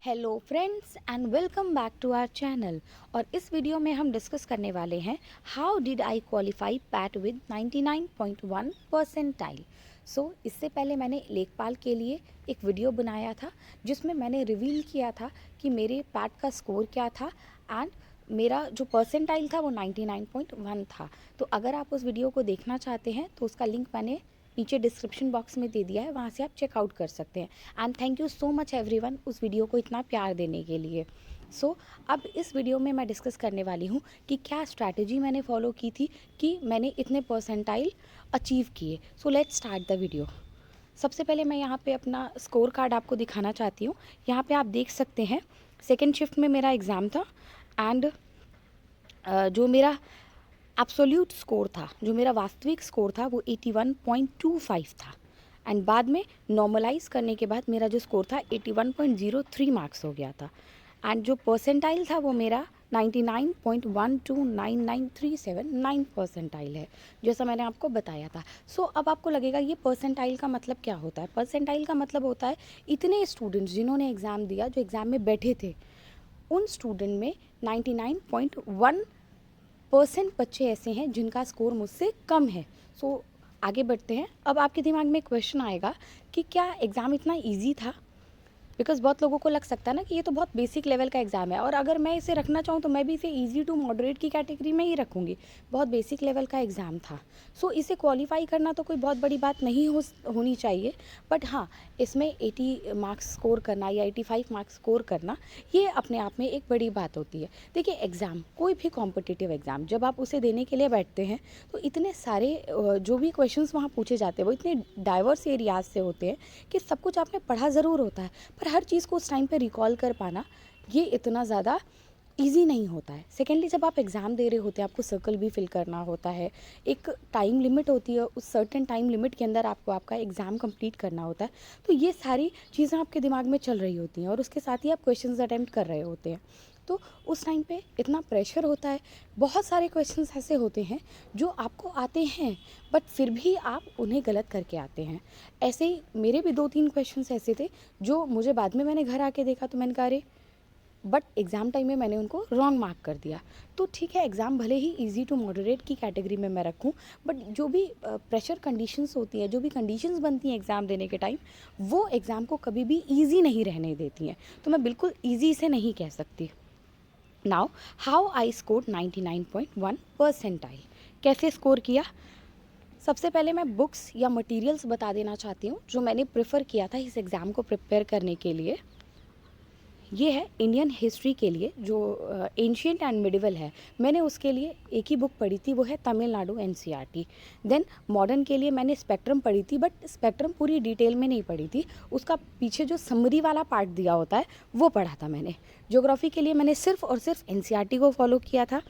Hello friends and welcome back to our channel. और इस video में हम डिस्कस करने वाले हैं how did I qualify PAT with 99.1 percentile. इससे पहले मैंने लेखपाल के लिए एक वीडियो बनाया था जिसमें मैंने रिवील किया था कि मेरे पैट का स्कोर क्या था एंड मेरा जो परसेंटाइल था वो 99.1 था। तो अगर आप उस वीडियो को देखना चाहते हैं तो उसका लिंक मैंने नीचे डिस्क्रिप्शन बॉक्स में दे दिया है, वहाँ से आप चेकआउट कर सकते हैं। And thank you so much everyone उस वीडियो को इतना प्यार देने के लिए। अब इस वीडियो में मैं डिस्कस करने वाली हूँ कि क्या स्ट्रैटेजी मैंने फॉलो की थी कि मैंने इतने परसेंटाइल अचीव किए। Let's start the video. सबसे पहले मैं यहाँ पे अपना स्कोर कार्ड आपको दिखाना चाहती हूँ। यहाँ पे आप देख सकते हैं सेकेंड शिफ्ट में मेरा एग्ज़ाम था एंड जो मेरा एब्सोल्यूट स्कोर था, जो मेरा वास्तविक स्कोर था वो 81.25 था एंड बाद में नॉर्मलाइज करने के बाद मेरा जो स्कोर था 81.03 मार्क्स हो गया था एंड जो परसेंटाइल था वो मेरा 99.129937 परसेंटाइल है, जैसा मैंने आपको बताया था। अब आपको लगेगा ये परसेंटाइल का मतलब क्या होता है। परसेंटाइल का मतलब होता है इतने स्टूडेंट्स जिन्होंने एग्ज़ाम दिया, जो एग्ज़ाम में बैठे थे, उन स्टूडेंट में 99.1% बच्चे ऐसे हैं जिनका स्कोर मुझसे कम है। आगे बढ़ते हैं। अब आपके दिमाग में क्वेश्चन आएगा कि क्या एग्ज़ाम इतना इजी था, बिकॉज़ बहुत लोगों को लग सकता है ना कि ये तो बहुत बेसिक लेवल का एग्ज़ाम है और अगर मैं इसे रखना चाहूँ तो मैं भी इसे इजी टू मॉडरेट की कैटेगरी में ही रखूँगी। बहुत बेसिक लेवल का एग्ज़ाम था। इसे क्वालिफाई करना तो कोई बहुत बड़ी बात नहीं होनी चाहिए, बट हाँ, इसमें 80 मार्क्स स्कोर करना या 85 मार्क्स स्कोर करना ये अपने आप में एक बड़ी बात होती है। देखिए, एग्ज़ाम, कोई भी कॉम्पिटिटिव एग्ज़ाम जब आप उसे देने के लिए बैठते हैं तो इतने सारे जो भी क्वेश्चंस वहाँ पूछे जाते हैं वो इतने डाइवर्स एरियाज से होते हैं कि सब कुछ आपने पढ़ा ज़रूर होता है, पर हर चीज़ को उस टाइम पे रिकॉल कर पाना ये इतना ज़्यादा ईजी नहीं होता है। सेकेंडली, जब आप एग्ज़ाम दे रहे होते हैं आपको सर्कल भी फिल करना होता है, एक टाइम लिमिट होती है, उस सर्टेन टाइम लिमिट के अंदर आपको आपका एग्ज़ाम कंप्लीट करना होता है। तो ये सारी चीज़ें आपके दिमाग में चल रही होती हैं और उसके साथ ही आप क्वेश्चंस अटेम्प्ट कर रहे होते हैं। तो उस टाइम पे इतना प्रेशर होता है। बहुत सारे क्वेश्चंस ऐसे होते हैं जो आपको आते हैं बट फिर भी आप उन्हें गलत करके आते हैं। ऐसे ही मेरे भी 2-3 क्वेश्चंस ऐसे थे जो मुझे बाद में मैंने घर आके देखा तो मैंने कहा अरे, बट एग्ज़ाम टाइम में मैंने उनको रॉन्ग मार्क कर दिया। तो ठीक है, एग्ज़ाम भले ही इजी टू मॉडरेट की कैटेगरी में मैं रखूं, बट जो भी प्रेशर कंडीशंस होती हैं, जो भी कंडीशंस बनती हैं एग्ज़ाम देने के टाइम, वो एग्ज़ाम को कभी भी ईजी नहीं रहने देती हैं। तो मैं बिल्कुल ईजी से नहीं कह सकती। Now, how I score 99.1 percentile. कैसे स्कोर किया? सबसे पहले मैं बुक्स या मटेरियल्स बता देना चाहती हूँ जो मैंने प्रेफर किया था इस एग्ज़ाम को प्रिपेयर करने के लिए। ये है इंडियन हिस्ट्री के लिए, जो एंशियंट एंड मिडिवल है, मैंने उसके लिए एक ही बुक पढ़ी थी, वो है तमिलनाडु एनसीईआरटी। देन मॉडर्न के लिए मैंने स्पेक्ट्रम पढ़ी थी, बट स्पेक्ट्रम पूरी डिटेल में नहीं पढ़ी थी, उसका पीछे जो समरी वाला पार्ट दिया होता है वो पढ़ा था मैंने। ज्योग्राफी के लिए मैंने सिर्फ और सिर्फ एनसीईआरटी को फॉलो किया था।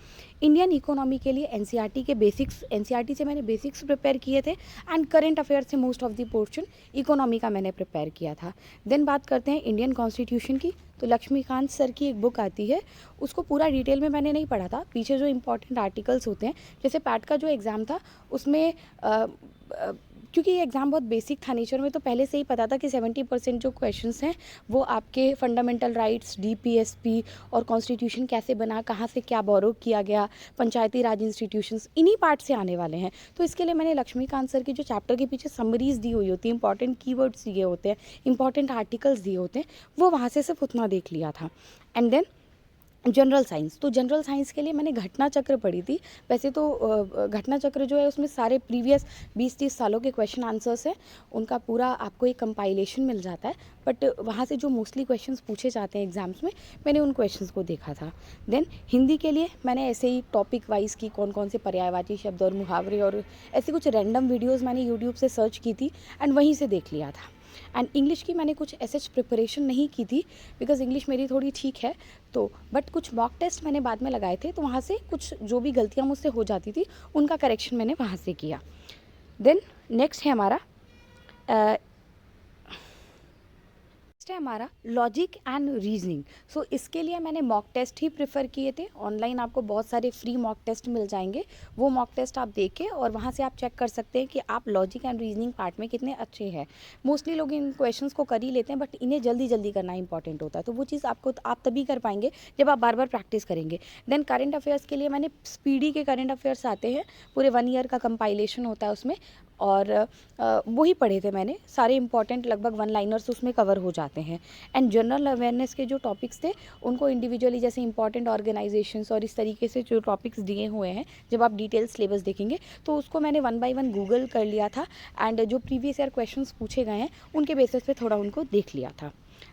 इंडियन इकोनॉमी के लिए एनसीईआरटी के बेसिक्स, एनसीईआरटी से मैंने बेसिक्स प्रिपेयर किए थे एंड करंट अफेयर से most of the portion economy का मैंने प्रिपेयर किया था। देन बात करते हैं इंडियन कॉन्स्टिट्यूशन की, तो लक्ष्मीकांत सर की एक बुक आती है, उसको पूरा डिटेल में मैंने नहीं पढ़ा था। पीछे जो इंपॉर्टेंट आर्टिकल्स होते हैं, जैसे पैट का जो एग्ज़ाम था उसमें क्योंकि ये एग्ज़ाम बहुत बेसिक था नेचर में, तो पहले से ही पता था कि 70% जो क्वेश्चंस हैं वो आपके फंडामेंटल राइट्स, डीपीएसपी और कॉन्स्टिट्यूशन कैसे बना, कहाँ से क्या बोरो किया गया, पंचायती राज इंस्टीट्यूशंस, इन्हीं पार्ट से आने वाले हैं। तो इसके लिए मैंने लक्ष्मीकांत सर की जो चैप्टर के पीछे समरीज दी हुई होती है, इंपॉर्टेंट कीवर्ड्स दिए होते हैं, इंपॉर्टेंट आर्टिकल्स दिए होते हैं, वो वहाँ से सिर्फ उतना देख लिया था। एंड देन जनरल साइंस, तो जनरल साइंस के लिए मैंने घटना चक्र पढ़ी थी। वैसे तो घटना चक्र जो है उसमें सारे प्रीवियस 20-30 सालों के क्वेश्चन आंसर्स हैं, उनका पूरा आपको एक कंपाइलेशन मिल जाता है, बट वहाँ से जो मोस्टली क्वेश्चंस पूछे जाते हैं एग्जाम्स में, मैंने उन क्वेश्चंस को देखा था। देन हिंदी के लिए मैंने ऐसे ही टॉपिक वाइज की कौन कौन से पर्यायवाची शब्द और मुहावरे और ऐसे कुछ रैंडम वीडियोज़ मैंने यूट्यूब से सर्च की थी एंड वहीं से देख लिया था। एंड इंग्लिश की मैंने कुछ ऐसे प्रिपरेशन नहीं की थी, बिकॉज इंग्लिश मेरी थोड़ी ठीक है, तो बट कुछ मॉक टेस्ट मैंने बाद में लगाए थे, तो वहाँ से कुछ जो भी गलतियाँ मुझसे हो जाती थी उनका करेक्शन मैंने वहाँ से किया। देन नेक्स्ट है हमारा है हमारा लॉजिक एंड रीजनिंग। सो इसके लिए मैंने मॉक टेस्ट ही प्रेफर किए थे। ऑनलाइन आपको बहुत सारे फ्री मॉक टेस्ट मिल जाएंगे, वो मॉक टेस्ट आप देखें और वहाँ से आप चेक कर सकते हैं कि आप लॉजिक एंड रीजनिंग पार्ट में कितने अच्छे हैं। मोस्टली लोग इन क्वेश्चंस को कर ही लेते हैं, बट इन्हें जल्दी जल्दी करना इंपॉर्टेंट होता है, तो वो चीज़ आपको आप तभी कर पाएंगे जब आप बार बार प्रैक्टिस करेंगे। देन करंट अफेयर्स के लिए मैंने स्पीडी के करंट अफेयर्स आते हैं, पूरे 1 ईयर का कंपाइलेशन होता है उसमें, और वही पढ़े थे मैंने। सारे इंपॉर्टेंट लगभग 1 लाइनर्स उसमें कवर हो जाते हैं। एंड जनरल अवेयरनेस के जो टॉपिक्स थे उनको इंडिविजुअली, जैसे इंपॉर्टेंट ऑर्गेनाइजेशंस और इस तरीके से जो टॉपिक्स दिए हुए हैं, जब आप डिटेल सिलेबस देखेंगे तो उसको मैंने 1 बाय 1 गूगल कर लिया था, एंड जो प्रीवियस ईयर क्वेश्चंस पूछे गए हैं उनके बेसिस पे थोड़ा उनको देख लिया था।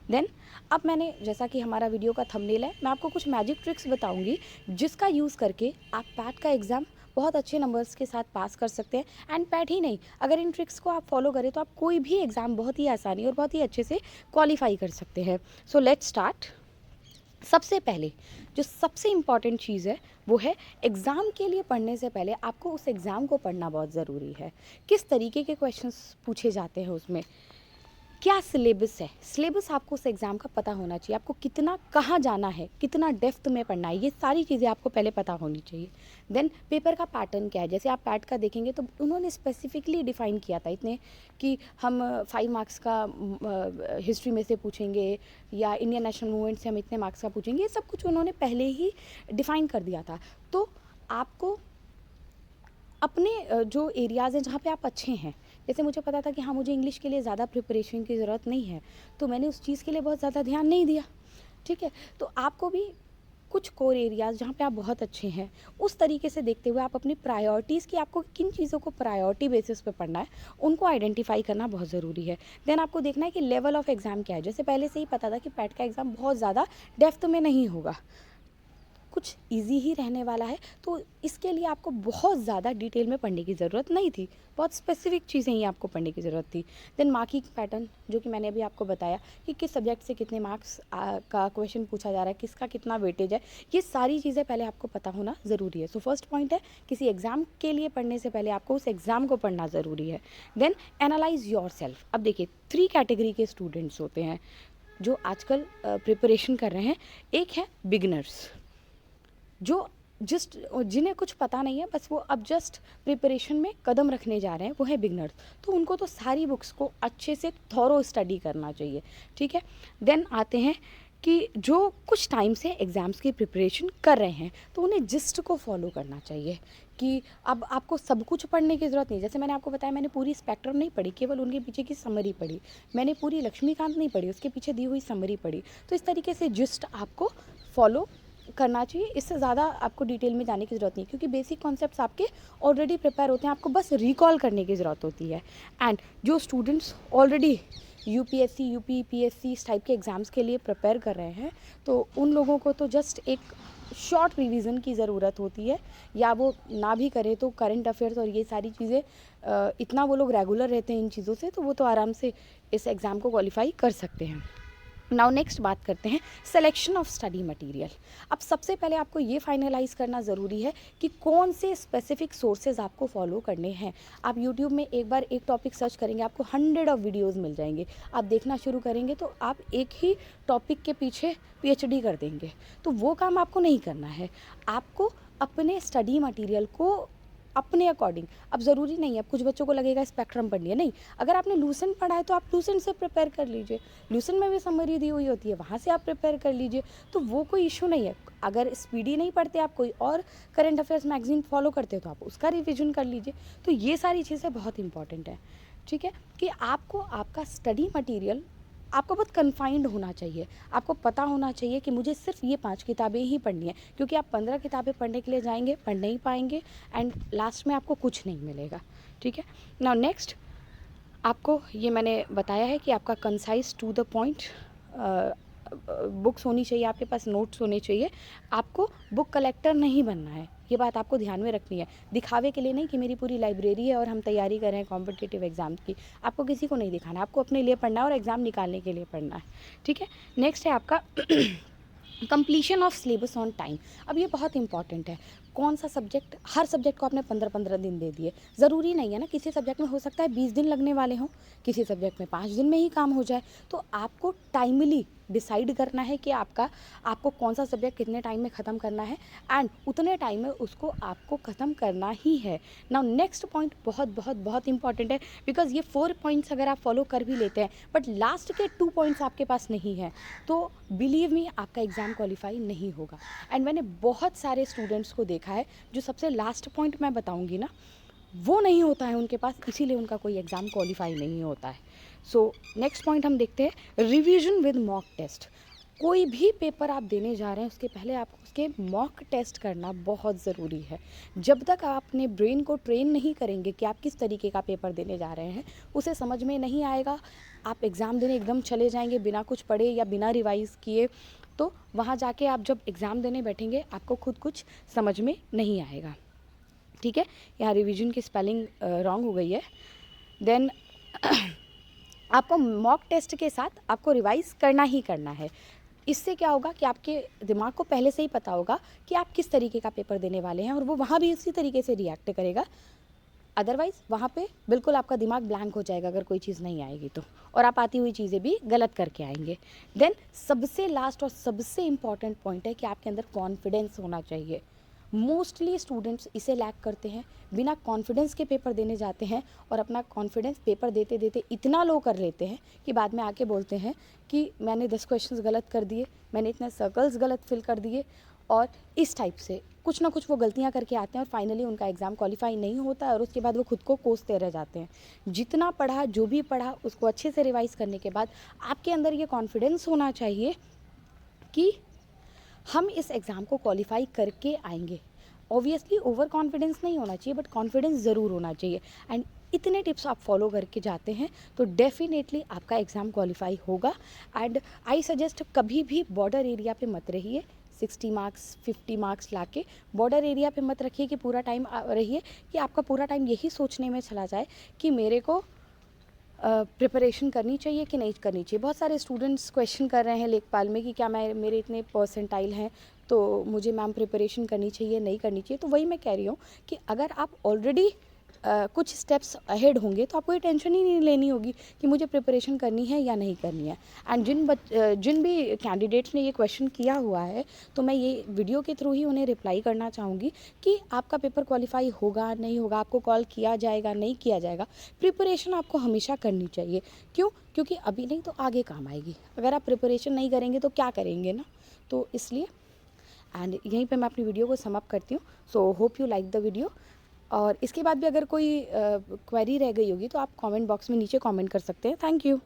देन अब मैंने, जैसा कि हमारा वीडियो का थंबनेल है, मैं आपको कुछ मैजिक ट्रिक्स बताऊंगी जिसका यूज़ करके आप पैट का एग्ज़ाम बहुत अच्छे नंबर्स के साथ पास कर सकते हैं। एंड पैट ही नहीं, अगर इन ट्रिक्स को आप फॉलो करें तो आप कोई भी एग्ज़ाम बहुत ही आसानी और बहुत ही अच्छे से क्वालिफाई कर सकते हैं। So let's start. सबसे पहले जो सबसे इम्पॉर्टेंट चीज़ है वो है, एग्ज़ाम के लिए पढ़ने से पहले आपको उस एग्ज़ाम को पढ़ना बहुत ज़रूरी है। किस तरीके के क्वेश्चंस पूछे जाते हैं उसमें, क्या सिलेबस है, सिलेबस आपको उस एग्ज़ाम का पता होना चाहिए। आपको कितना, कहाँ जाना है, कितना डेप्थ में पढ़ना है, ये सारी चीज़ें आपको पहले पता होनी चाहिए। देन पेपर का पैटर्न क्या है, जैसे आप पैट का देखेंगे तो उन्होंने स्पेसिफिकली डिफ़ाइन किया था इतने कि हम 5 मार्क्स का हिस्ट्री में से पूछेंगे, या इंडियन नेशनल मूवमेंट से हम इतने मार्क्स का पूछेंगे, ये सब कुछ उन्होंने पहले ही डिफ़ाइन कर दिया था। तो आपको अपने जो एरियाज़ हैं जहाँ पे आप अच्छे हैं, जैसे मुझे पता था कि हाँ, मुझे इंग्लिश के लिए ज़्यादा प्रिपरेशन की ज़रूरत नहीं है, तो मैंने उस चीज़ के लिए बहुत ज़्यादा ध्यान नहीं दिया। ठीक है, तो आपको भी कुछ कोर एरियाज़ जहाँ पे आप बहुत अच्छे हैं, उस तरीके से देखते हुए आप अपनी प्रायोरिटीज़ की, आपको किन चीज़ों को प्रायोरिटी बेसिस पे पढ़ना है, उनको आइडेंटिफाई करना बहुत ज़रूरी है। देन आपको देखना है कि लेवल ऑफ एग्ज़ाम क्या है। जैसे पहले से ही पता था कि पैट का एग्ज़ाम बहुत ज़्यादा डेप्थ में नहीं होगा, कुछ इजी ही रहने वाला है, तो इसके लिए आपको बहुत ज़्यादा डिटेल में पढ़ने की ज़रूरत नहीं थी, बहुत स्पेसिफिक चीज़ें ही आपको पढ़ने की ज़रूरत थी। देन मार्किंग पैटर्न, जो कि मैंने अभी आपको बताया कि किस सब्जेक्ट से कितने मार्क्स का क्वेश्चन पूछा जा रहा है, किसका कितना वेटेज है, ये सारी चीज़ें पहले आपको पता होना ज़रूरी है। सो फर्स्ट पॉइंट है, किसी एग्ज़ाम के लिए पढ़ने से पहले आपको उस एग्ज़ाम को पढ़ना ज़रूरी है। Then analyse yourself. अब देखिए, 3 कैटेगरी के स्टूडेंट्स होते हैं जो आजकल प्रिपरेशन कर रहे हैं। एक है बिगिनर्स, जो जस्ट, जिन्हें कुछ पता नहीं है, बस वो अब जस्ट प्रिपरेशन में कदम रखने जा रहे हैं, वो है बिगनर्स। तो उनको तो सारी बुक्स को अच्छे से थॉरो स्टडी करना चाहिए। ठीक है, देन आते हैं कि जो कुछ टाइम से एग्ज़ाम्स की प्रिपरेशन कर रहे हैं, तो उन्हें जिस्ट को फॉलो करना चाहिए कि अब आपको सब कुछ पढ़ने की ज़रूरत नहीं। जैसे मैंने आपको बताया, मैंने पूरी स्पेक्ट्रम नहीं पढ़ी, केवल उनके पीछे की समरी पढ़ी। मैंने पूरी लक्ष्मीकांत नहीं पढ़ी, उसके पीछे दी हुई समरी पढ़ी। तो इस तरीके से जिस्ट आपको फॉलो करना चाहिए, इससे ज़्यादा आपको डिटेल में जाने की ज़रूरत नहीं, क्योंकि बेसिक कॉन्सेप्ट्स आपके ऑलरेडी प्रिपेयर होते हैं, आपको बस रिकॉल करने की ज़रूरत होती है। एंड जो स्टूडेंट्स ऑलरेडी यूपीएससी, यूपीपीएससी इस टाइप के एग्ज़ाम्स के लिए प्रिपेयर कर रहे हैं, तो उन लोगों को तो जस्ट एक शॉर्ट रिवीजन की ज़रूरत होती है, या वो ना भी करें तो करंट अफेयर्स और ये सारी चीज़ें, इतना वो लोग रेगुलर रहते हैं इन चीज़ों से, तो वो तो आराम से इस एग्ज़ाम को क्वालिफाई कर सकते हैं। नाउ नेक्स्ट बात करते हैं सिलेक्शन ऑफ स्टडी मटेरियल। अब सबसे पहले आपको ये फाइनलाइज करना ज़रूरी है कि कौन से स्पेसिफिक सोर्सेज आपको फॉलो करने हैं। आप यूट्यूब में एक बार एक टॉपिक सर्च करेंगे, आपको 100 ऑफ वीडियोस मिल जाएंगे। आप देखना शुरू करेंगे तो आप एक ही टॉपिक के पीछे पीएचडी कर देंगे, तो वो काम आपको नहीं करना है। आपको अपने स्टडी मटेरियल को अपने अकॉर्डिंग, अब ज़रूरी नहीं है, अब कुछ बच्चों को लगेगा स्पेक्ट्रम पढ़नी है, नहीं, अगर आपने लूसेंट पढ़ा है तो आप लूसेंट से प्रिपेयर कर लीजिए। लूसेंट में भी समरी दी हुई होती है, वहाँ से आप प्रिपेयर कर लीजिए, तो वो कोई इशू नहीं है। अगर स्पीडी नहीं पढ़ते, आप कोई और करंट अफेयर्स मैगजीन फॉलो करते हो तो आप उसका रिविजन कर लीजिए। तो ये सारी चीज़ें बहुत इंपॉर्टेंट है। ठीक है, कि आपको आपका स्टडी मटीरियल आपको बहुत कन्फाइंड होना चाहिए। आपको पता होना चाहिए कि मुझे सिर्फ ये 5 किताबें ही पढ़नी है, क्योंकि आप 15 किताबें पढ़ने के लिए जाएंगे, पढ़ नहीं पाएंगे, एंड लास्ट में आपको कुछ नहीं मिलेगा। ठीक है, नाउ नेक्स्ट, आपको ये मैंने बताया है कि आपका concise to the point books होनी चाहिए, आपके पास नोट्स होने चाहिए। आपको बुक कलेक्टर नहीं बनना है, ये बात आपको ध्यान में रखनी है। दिखावे के लिए नहीं कि मेरी पूरी लाइब्रेरी है और हम तैयारी कर रहे हैं कॉम्पिटिटिव एग्ज़ाम की, आपको किसी को नहीं दिखाना है, आपको अपने लिए पढ़ना है और एग्ज़ाम निकालने के लिए पढ़ना है। ठीक है, नेक्स्ट है आपका completion of syllabus on time. अब ये बहुत इंपॉर्टेंट है। कौन सा सब्जेक्ट, हर सब्जेक्ट को आपने 15-15 दिन दे दिए, ज़रूरी नहीं है ना, किसी सब्जेक्ट में हो सकता है 20 दिन लगने वाले हों, किसी सब्जेक्ट में 5 दिन में ही काम हो जाए। तो आपको टाइमली डिसाइड करना है कि आपको कौन सा सब्जेक्ट कितने टाइम में ख़त्म करना है, एंड उतने टाइम में उसको आपको ख़त्म करना ही है। नाउ नेक्स्ट पॉइंट बहुत बहुत बहुत इंपॉर्टेंट है, बिकॉज ये 4 पॉइंट्स अगर आप फॉलो कर भी लेते हैं बट लास्ट के 2 पॉइंट्स आपके पास नहीं है, तो बिलीव मी आपका एग्ज़ाम क्वालिफाई नहीं होगा। एंड मैंने बहुत सारे स्टूडेंट्स को देखा है जो सबसे लास्ट पॉइंट मैं बताऊंगी ना, वो नहीं होता है उनके पास, इसीलिए उनका कोई एग्ज़ाम क्वालिफाई नहीं होता है। सो नेक्स्ट पॉइंट हम देखते हैं, रिवीजन विद मॉक टेस्ट। कोई भी पेपर आप देने जा रहे हैं उसके पहले आपको उसके मॉक टेस्ट करना बहुत ज़रूरी है। जब तक आप अपने ब्रेन को ट्रेन नहीं करेंगे कि आप किस तरीके का पेपर देने जा रहे हैं, उसे समझ में नहीं आएगा। आप एग्ज़ाम देने एकदम चले जाएंगे बिना कुछ पढ़े या बिना रिवाइज़ किए, तो वहाँ जाके आप जब एग्ज़ाम देने बैठेंगे आपको खुद कुछ समझ में नहीं आएगा। ठीक है, यहाँ रिवीजन की स्पेलिंग रॉन्ग हो गई है। देन आपको मॉक टेस्ट के साथ आपको रिवाइज़ करना ही करना है। इससे क्या होगा कि आपके दिमाग को पहले से ही पता होगा कि आप किस तरीके का पेपर देने वाले हैं, और वो वहाँ भी इसी तरीके से रिएक्ट करेगा। अदरवाइज़ वहाँ पे बिल्कुल आपका दिमाग ब्लैंक हो जाएगा अगर कोई चीज़ नहीं आएगी तो, और आप आती हुई चीज़ें भी गलत करके आएंगे। देन सबसे लास्ट और सबसे इम्पॉर्टेंट पॉइंट है कि आपके अंदर कॉन्फिडेंस होना चाहिए। मोस्टली स्टूडेंट्स इसे लैक करते हैं, बिना कॉन्फिडेंस के पेपर देने जाते हैं और अपना कॉन्फिडेंस पेपर देते देते इतना लो कर लेते हैं कि बाद में आके बोलते हैं कि मैंने 10 क्वेश्चंस गलत कर दिए, मैंने इतने सर्कल्स गलत फिल कर दिए, और इस टाइप से कुछ ना कुछ वो गलतियां करके आते हैं और फाइनली उनका एग्ज़ाम क्वालिफाई नहीं होता है, और उसके बाद वो खुद को कोसते रह जाते हैं। जितना पढ़ा, जो भी पढ़ा, उसको अच्छे से रिवाइज़ करने के बाद आपके अंदर ये कॉन्फिडेंस होना चाहिए कि हम इस एग्ज़ाम को क्वालिफाई करके आएंगे। ऑब्वियसली ओवर कॉन्फिडेंस नहीं होना चाहिए, बट कॉन्फिडेंस ज़रूर होना चाहिए। एंड इतने टिप्स आप फॉलो करके जाते हैं तो डेफिनेटली आपका एग्ज़ाम क्वालिफाई होगा। एंड आई सजेस्ट कभी भी बॉर्डर एरिया पे मत रहिए। 60 मार्क्स 50 मार्क्स लाके बॉर्डर एरिया पे मत रखिए कि पूरा टाइम रहिए कि आपका पूरा टाइम यही सोचने में चला जाए कि मेरे को प्रिपरेशन करनी चाहिए कि नहीं करनी चाहिए। बहुत सारे स्टूडेंट्स क्वेश्चन कर रहे हैं लेखपाल में कि क्या मेरे इतने परसेंटाइल हैं तो मुझे मैम प्रिपरेशन करनी चाहिए नहीं करनी चाहिए। तो वही मैं कह रही हूँ कि अगर आप ऑलरेडी कुछ स्टेप्स अहेड होंगे तो आपको ये टेंशन ही नहीं लेनी होगी कि मुझे प्रिपरेशन करनी है या नहीं करनी है। एंड जिन भी कैंडिडेट्स ने ये क्वेश्चन किया हुआ है, तो मैं ये वीडियो के थ्रू ही उन्हें रिप्लाई करना चाहूँगी कि आपका पेपर क्वालिफाई होगा नहीं होगा, आपको कॉल किया जाएगा नहीं किया जाएगा, प्रिपरेशन आपको हमेशा करनी चाहिए। क्यों? क्योंकि अभी नहीं तो आगे काम आएगी। अगर आप प्रिपरेशन नहीं करेंगे तो क्या करेंगे ना, तो इसलिए। एंड यहीं पे मैं अपनी वीडियो को समाप्त करती हूँ। So hope you like the video. और इसके बाद भी अगर कोई क्वेरी रह गई होगी तो आप कमेंट बॉक्स में नीचे कमेंट कर सकते हैं। Thank you.